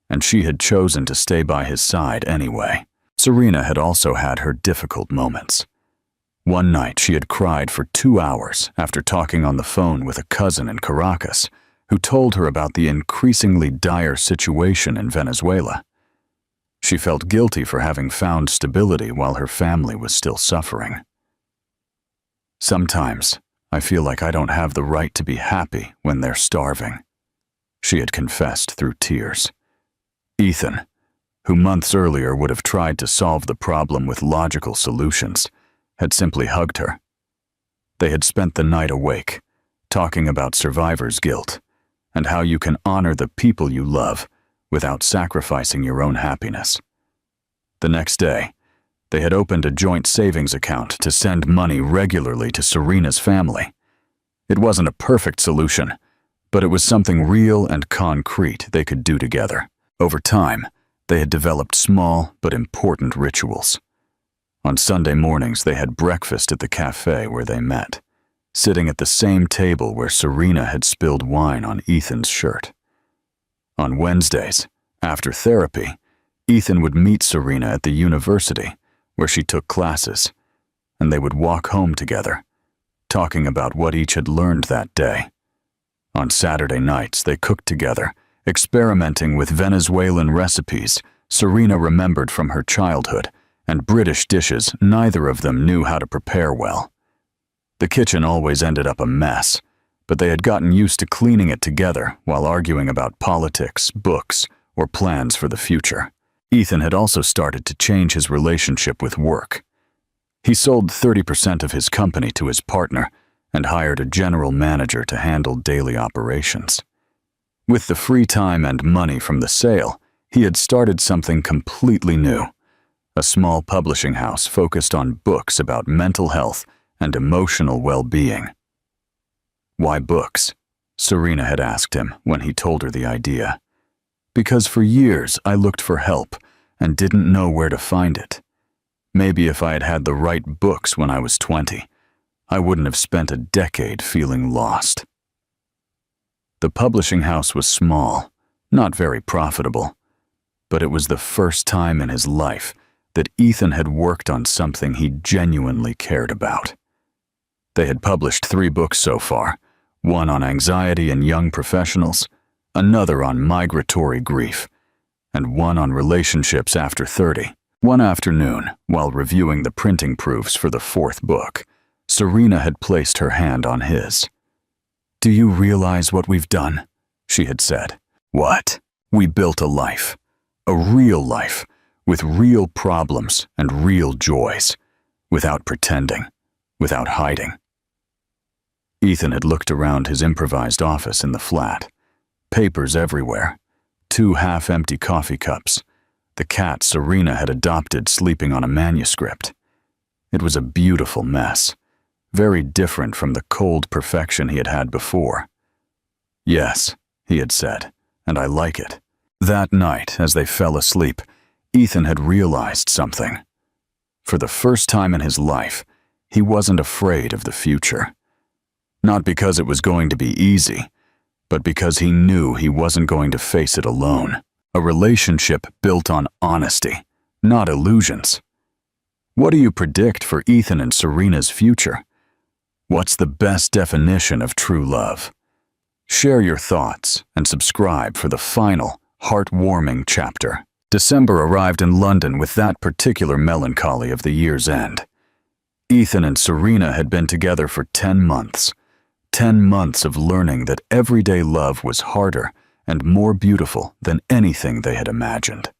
and she had chosen to stay by his side anyway. Serena had also had her difficult moments. One night she had cried for 2 hours after talking on the phone with a cousin in Caracas who told her about the increasingly dire situation in Venezuela. She felt guilty for having found stability while her family was still suffering. "Sometimes I feel like I don't have the right to be happy when they're starving," she had confessed through tears. Ethan, who months earlier would have tried to solve the problem with logical solutions, had simply hugged her. They had spent the night awake, talking about survivor's guilt and how you can honor the people you love without sacrificing your own happiness. The next day, they had opened a joint savings account to send money regularly to Serena's family. It wasn't a perfect solution, But it was something real and concrete they could do together. Over time, they had developed small but important rituals. On Sunday mornings, they had breakfast at the cafe where they met, sitting at the same table where Serena had spilled wine on Ethan's shirt. On Wednesdays, after therapy, Ethan would meet Serena at the university where she took classes, and they would walk home together, talking about what each had learned that day. On Saturday nights, they cooked together, experimenting with Venezuelan recipes Serena remembered from her childhood and British dishes neither of them knew how to prepare well. The kitchen always ended up a mess, but they had gotten used to cleaning it together while arguing about politics, books, or plans for the future. Ethan had also started to change his relationship with work. He sold 30% of his company to his partner and hired a general manager to handle daily operations. With the free time and money from the sale, he had started something completely new, a small publishing house focused on books about mental health and emotional well-being. "Why books?" Serena had asked him when he told her the idea. "Because for years I looked for help and didn't know where to find it. Maybe if I had had the right books when I was 20, I wouldn't have spent a decade feeling lost." The publishing house was small, not very profitable, but it was the first time in his life that Ethan had worked on something he genuinely cared about. They had published 3 books so far, one on anxiety in young professionals, another on migratory grief, and one on relationships after 30. One afternoon, while reviewing the printing proofs for the 4th book, Serena had placed her hand on his. "Do you realize what we've done?" she had said. "What?" "We built a life, a real life, with real problems and real joys, without pretending, without hiding." Ethan had looked around his improvised office in the flat. Papers everywhere, 2 half-empty coffee cups, the cat Serena had adopted sleeping on a manuscript. It was a beautiful mess, very different from the cold perfection he had had before. "Yes," he had said, "and I like it." That night, as they fell asleep, Ethan had realized something. For the first time in his life, he wasn't afraid of the future. Not because it was going to be easy, but because he knew he wasn't going to face it alone. A relationship built on honesty, not illusions. What do you predict for Ethan and Serena's future? What's the best definition of true love? Share your thoughts and subscribe for the final, heartwarming chapter. December arrived in London with that particular melancholy of the year's end. Ethan and Serena had been together for 10 months. 10 months of learning that everyday love was harder and more beautiful than anything they had imagined.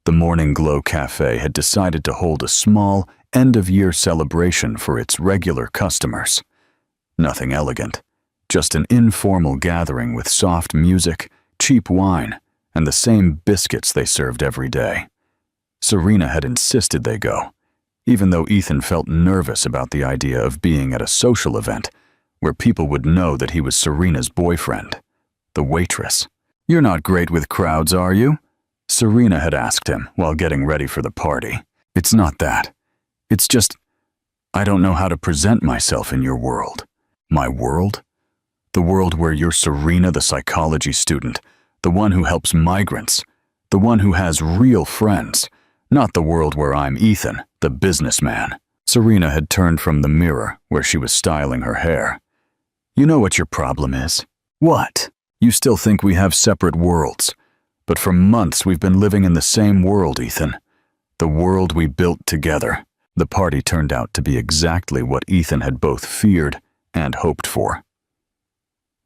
The Morning Glow Cafe had decided to hold a small, end-of-year celebration for its regular customers. Nothing elegant, just an informal gathering with soft music, cheap wine, and the same biscuits they served every day. Serena had insisted they go, even though Ethan felt nervous about the idea of being at a social event where people would know that he was Serena's boyfriend, the waitress. "You're not great with crowds, are you?" Serena had asked him while getting ready for the party. "It's not that. It's just, I don't know how to present myself in your world." "My world?" "The world where you're Serena, the psychology student, the one who helps migrants, the one who has real friends, not the world where I'm Ethan, the businessman." Serena had turned from the mirror where she was styling her hair. "You know what your problem is." "What?" "You still think we have separate worlds. But for months we've been living in the same world, Ethan. The world we built together." The party turned out to be exactly what Ethan had both feared and hoped for.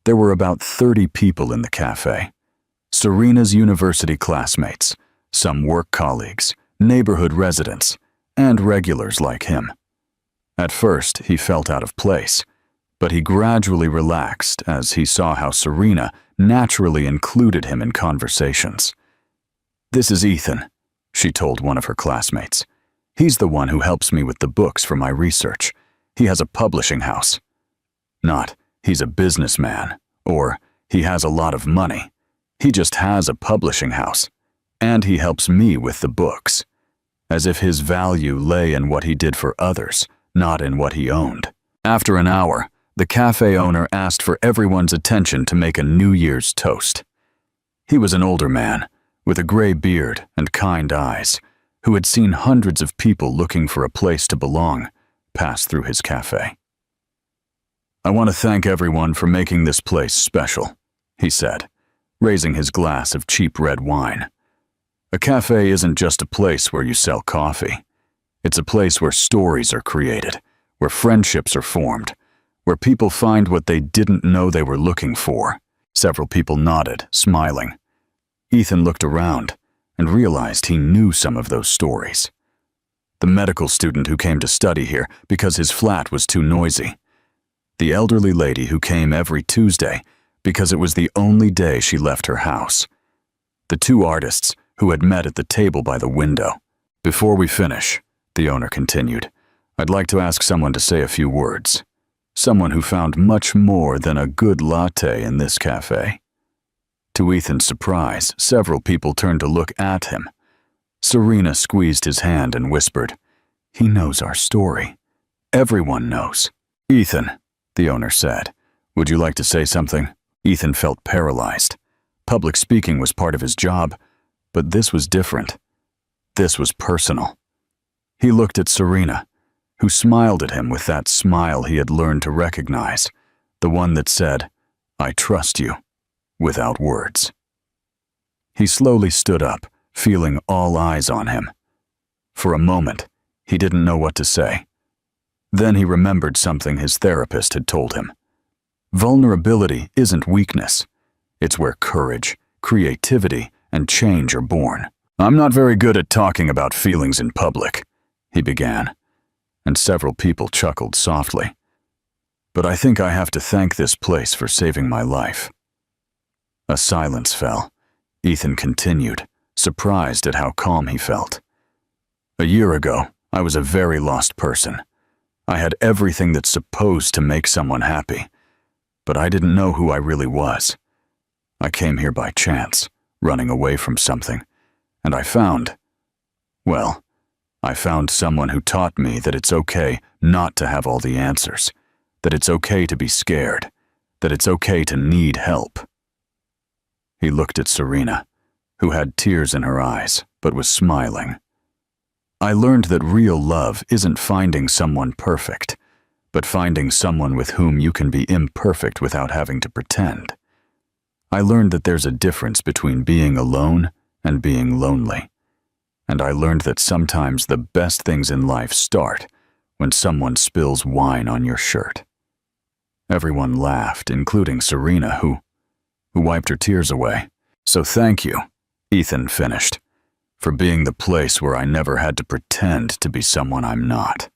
There were about 30 people in the cafe. Serena's university classmates, some work colleagues, neighborhood residents, and regulars like him. At first, he felt out of place, but he gradually relaxed as he saw how Serena naturally included him in conversations. "This is Ethan," she told one of her classmates. "He's the one who helps me with the books for my research. He has a publishing house." Not, "He's a businessman," Or, he has a lot of money. He just has a publishing house. And he helps me with the books. As if his value lay in what he did for others, not in what he owned. After an hour, the cafe owner asked for everyone's attention to make a New Year's toast. He was an older man, with a gray beard and kind eyes, who had seen hundreds of people looking for a place to belong pass through his cafe. "I want to thank everyone for making this place special," he said, raising his glass of cheap red wine. "A cafe isn't just a place where you sell coffee. It's a place where stories are created, where friendships are formed, where people find what they didn't know they were looking for." Several people nodded, smiling. Ethan looked around and realized he knew some of those stories. The medical student who came to study here because his flat was too noisy. The elderly lady who came every Tuesday because it was the only day she left her house. The two artists who had met at the table by the window. "Before we finish," the owner continued, "I'd like to ask someone to say a few words. Someone who found much more than a good latte in this cafe." To Ethan's surprise, several people turned to look at him. Serena squeezed his hand and whispered, "He knows our story. Everyone knows." "Ethan," the owner said, "would you like to say something?" Ethan felt paralyzed. Public speaking was part of his job, but this was different. This was personal. He looked at Serena, who smiled at him with that smile he had learned to recognize, the one that said, "I trust you," without words. He slowly stood up, feeling all eyes on him. For a moment, he didn't know what to say. Then he remembered something his therapist had told him. Vulnerability isn't weakness. It's where courage, creativity, and change are born. "I'm not very good at talking about feelings in public," he began, and several people chuckled softly. "But I think I have to thank this place for saving my life." A silence fell. Ethan continued, surprised at how calm he felt. "A year ago, I was a very lost person. I had everything that's supposed to make someone happy, but I didn't know who I really was. I came here by chance, running away from something, and I found someone who taught me that it's okay not to have all the answers, that it's okay to be scared, that it's okay to need help." He looked at Serena, who had tears in her eyes, but was smiling. "I learned that real love isn't finding someone perfect, but finding someone with whom you can be imperfect without having to pretend. I learned that there's a difference between being alone and being lonely. And I learned that sometimes the best things in life start when someone spills wine on your shirt." Everyone laughed, including Serena, who wiped her tears away. "So thank you," Ethan finished, "for being the place where I never had to pretend to be someone I'm not."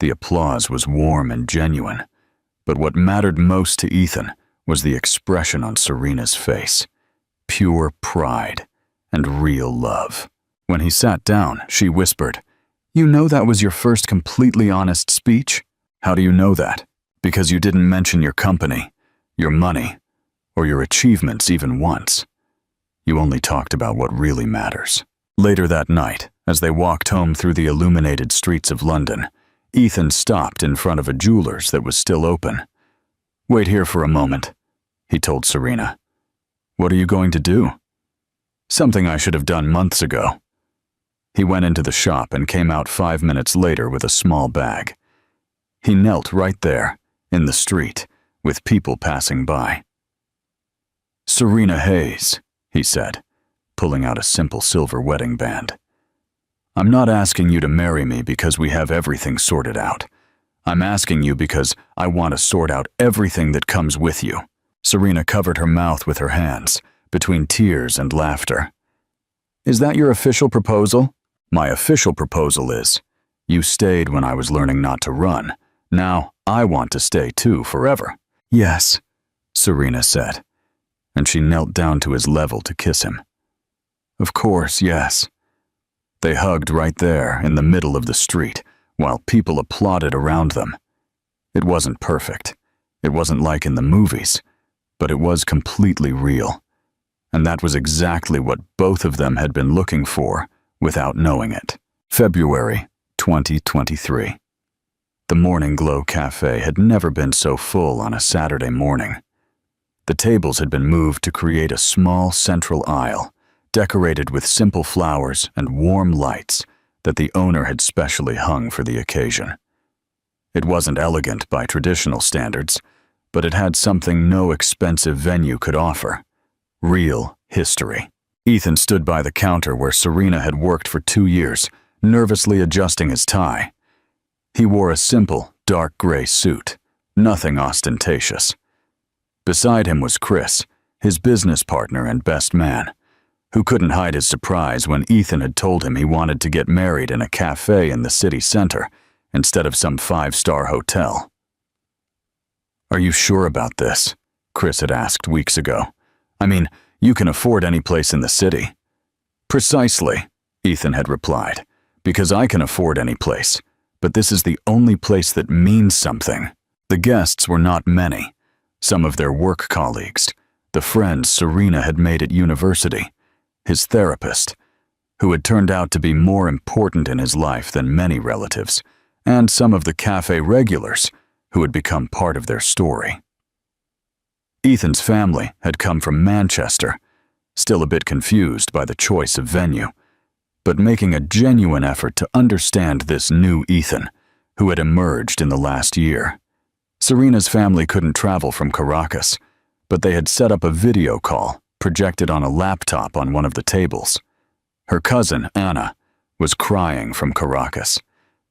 The applause was warm and genuine, but what mattered most to Ethan was the expression on Serena's face. Pure pride and real love. When he sat down, she whispered, "You know that was your first completely honest speech? How do you know that? Because you didn't mention your company, your money, or your achievements even once. You only talked about what really matters." Later that night, as they walked home through the illuminated streets of London, Ethan stopped in front of a jeweler's that was still open. "Wait here for a moment," he told Serena. "What are you going to do?" "Something I should have done months ago." He went into the shop and came out 5 minutes later with a small bag. He knelt right there, in the street, with people passing by. "Serena Hayes," he said, pulling out a simple silver wedding band. "I'm not asking you to marry me because we have everything sorted out. I'm asking you because I want to sort out everything that comes with you." Serena covered her mouth with her hands, between tears and laughter. "Is that your official proposal?" "My official proposal is, you stayed when I was learning not to run. Now I want to stay too, forever." "Yes," Serena said, and she knelt down to his level to kiss him. "Of course, yes." They hugged right there in the middle of the street, while people applauded around them. It wasn't perfect. It wasn't like in the movies, but it was completely real. And that was exactly what both of them had been looking for without knowing it. February 2023. The Morning Glow Cafe had never been so full on a Saturday morning. The tables had been moved to create a small central aisle, decorated with simple flowers and warm lights that the owner had specially hung for the occasion. It wasn't elegant by traditional standards, but it had something no expensive venue could offer: real history. Ethan stood by the counter where Serena had worked for 2 years, nervously adjusting his tie. He wore a simple, dark gray suit, nothing ostentatious. Beside him was Chris, his business partner and best man, who couldn't hide his surprise when Ethan had told him he wanted to get married in a cafe in the city center instead of some 5-star hotel. "Are you sure about this?" Chris had asked weeks ago. "I mean, you can afford any place in the city." "Precisely," Ethan had replied, "because I can afford any place, but this is the only place that means something." The guests were not many. Some of their work colleagues, the friends Serena had made at university, his therapist, who had turned out to be more important in his life than many relatives, and some of the cafe regulars who had become part of their story. Ethan's family had come from Manchester, still a bit confused by the choice of venue, but making a genuine effort to understand this new Ethan, who had emerged in the last year. Serena's family couldn't travel from Caracas, but they had set up a video call projected on a laptop on one of the tables. Her cousin, Anna, was crying from Caracas,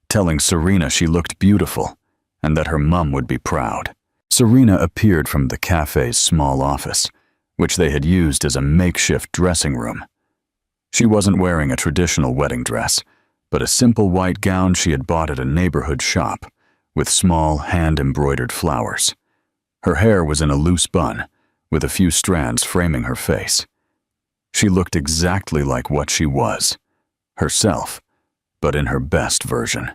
telling Serena she looked beautiful and that her mum would be proud. Serena appeared from the cafe's small office, which they had used as a makeshift dressing room. She wasn't wearing a traditional wedding dress, but a simple white gown she had bought at a neighborhood shop, with small hand-embroidered flowers. Her hair was in a loose bun, with a few strands framing her face. She looked exactly like what she was, herself, but in her best version.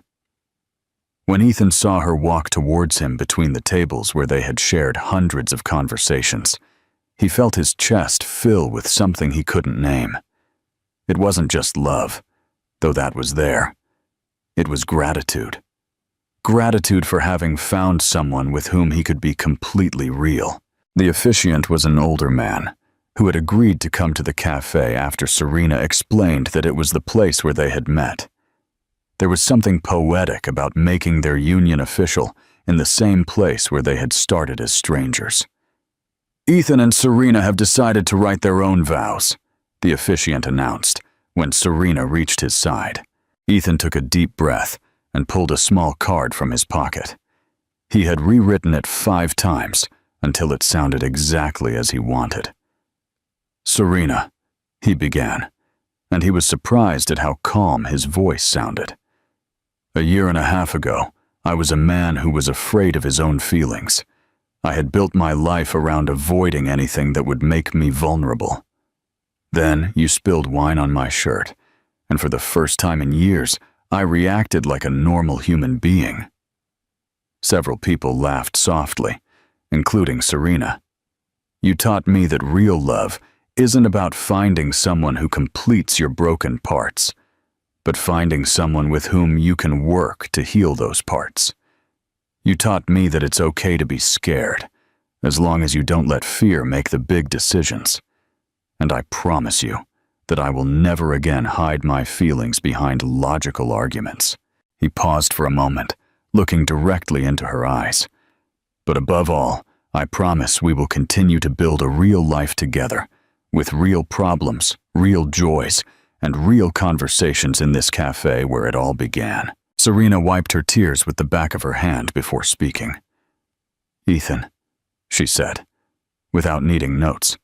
When Ethan saw her walk towards him between the tables where they had shared hundreds of conversations, he felt his chest fill with something he couldn't name. It wasn't just love, though that was there. It was gratitude. Gratitude for having found someone with whom he could be completely real. The officiant was an older man who had agreed to come to the cafe after Serena explained that it was the place where they had met. There was something poetic about making their union official in the same place where they had started as strangers. "Ethan and Serena have decided to write their own vows," the officiant announced when Serena reached his side. Ethan took a deep breath and pulled a small card from his pocket. He had rewritten it 5 times until it sounded exactly as he wanted. "Serena," he began, and he was surprised at how calm his voice sounded. "A year and a half ago, I was a man who was afraid of his own feelings. I had built my life around avoiding anything that would make me vulnerable. Then you spilled wine on my shirt, and for the first time in years, I reacted like a normal human being." Several people laughed softly, including Serena. "You taught me that real love isn't about finding someone who completes your broken parts, but finding someone with whom you can work to heal those parts. You taught me that it's okay to be scared, as long as you don't let fear make the big decisions. And I promise you that I will never again hide my feelings behind logical arguments." He paused for a moment, looking directly into her eyes. "But above all, I promise we will continue to build a real life together, with real problems, real joys, and real conversations in this cafe where it all began." Serena wiped her tears with the back of her hand before speaking. "Ethan," she said, without needing notes.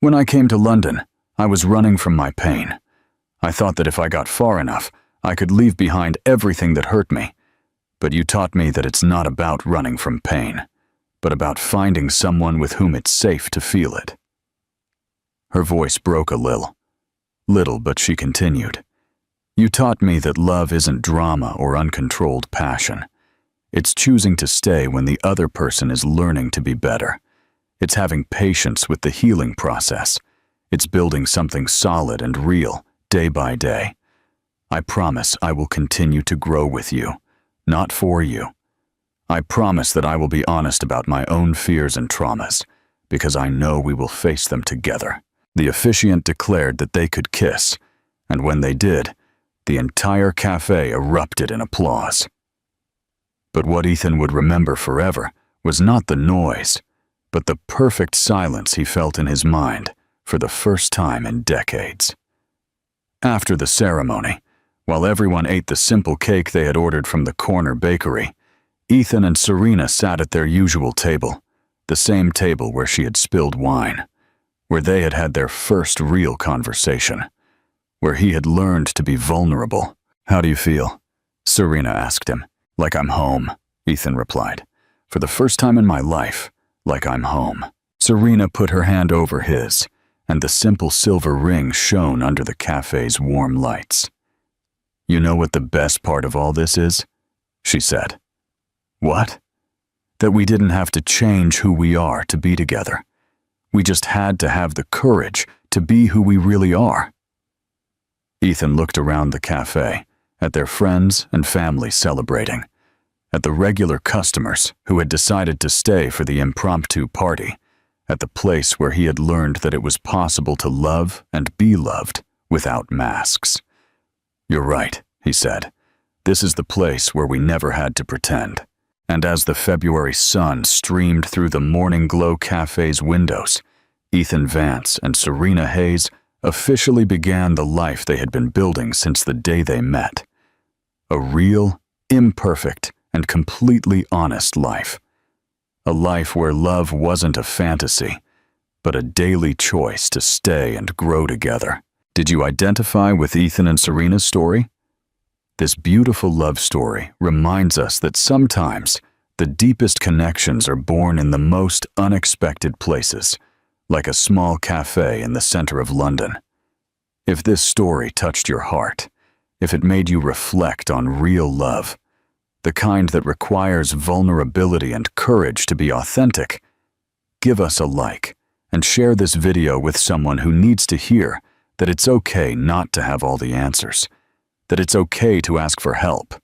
"When I came to London, I was running from my pain. I thought that if I got far enough, I could leave behind everything that hurt me. But you taught me that it's not about running from pain, but about finding someone with whom it's safe to feel it." Her voice broke a little, but she continued. "You taught me that love isn't drama or uncontrolled passion. It's choosing to stay when the other person is learning to be better. It's having patience with the healing process. It's building something solid and real, day by day. I promise I will continue to grow with you, not for you. I promise that I will be honest about my own fears and traumas, because I know we will face them together." The officiant declared that they could kiss, and when they did, the entire cafe erupted in applause. But what Ethan would remember forever was not the noise, but the perfect silence he felt in his mind for the first time in decades. After the ceremony, while everyone ate the simple cake they had ordered from the corner bakery, Ethan and Serena sat at their usual table, the same table where she had spilled wine, where they had had their first real conversation, where he had learned to be vulnerable. "How do you feel?" Serena asked him. "Like I'm home," Ethan replied. "For the first time in my life, like I'm home." Serena put her hand over his, and the simple silver ring shone under the cafe's warm lights. "You know what the best part of all this is?" she said. "What?" "That we didn't have to change who we are to be together. We just had to have the courage to be who we really are." Ethan looked around the cafe, at their friends and family celebrating, at the regular customers who had decided to stay for the impromptu party, at the place where he had learned that it was possible to love and be loved without masks. "You're right," he said. "This is the place where we never had to pretend." And as the February sun streamed through the Morning Glow Cafe's windows, Ethan Vance and Serena Hayes officially began the life they had been building since the day they met. A real, imperfect, and completely honest life. A life where love wasn't a fantasy, but a daily choice to stay and grow together. Did you identify with Ethan and Serena's story? This beautiful love story reminds us that sometimes the deepest connections are born in the most unexpected places, like a small cafe in the center of London. If this story touched your heart, if it made you reflect on real love, the kind that requires vulnerability and courage to be authentic, give us a like and share this video with someone who needs to hear that it's okay not to have all the answers, that it's okay to ask for help,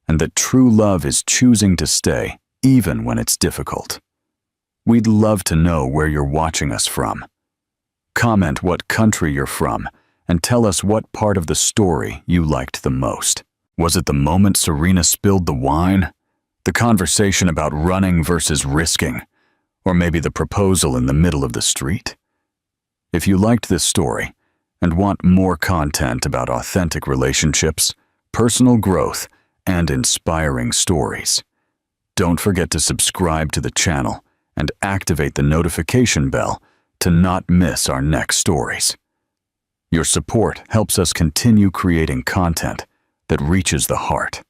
and that true love is choosing to stay even when it's difficult. We'd love to know where you're watching us from. Comment what country you're from and tell us what part of the story you liked the most. Was it the moment Serena spilled the wine? The conversation about running versus risking? Or maybe the proposal in the middle of the street? If you liked this story and want more content about authentic relationships, personal growth, and inspiring stories, don't forget to subscribe to the channel and activate the notification bell to not miss our next stories. Your support helps us continue creating content that reaches the heart.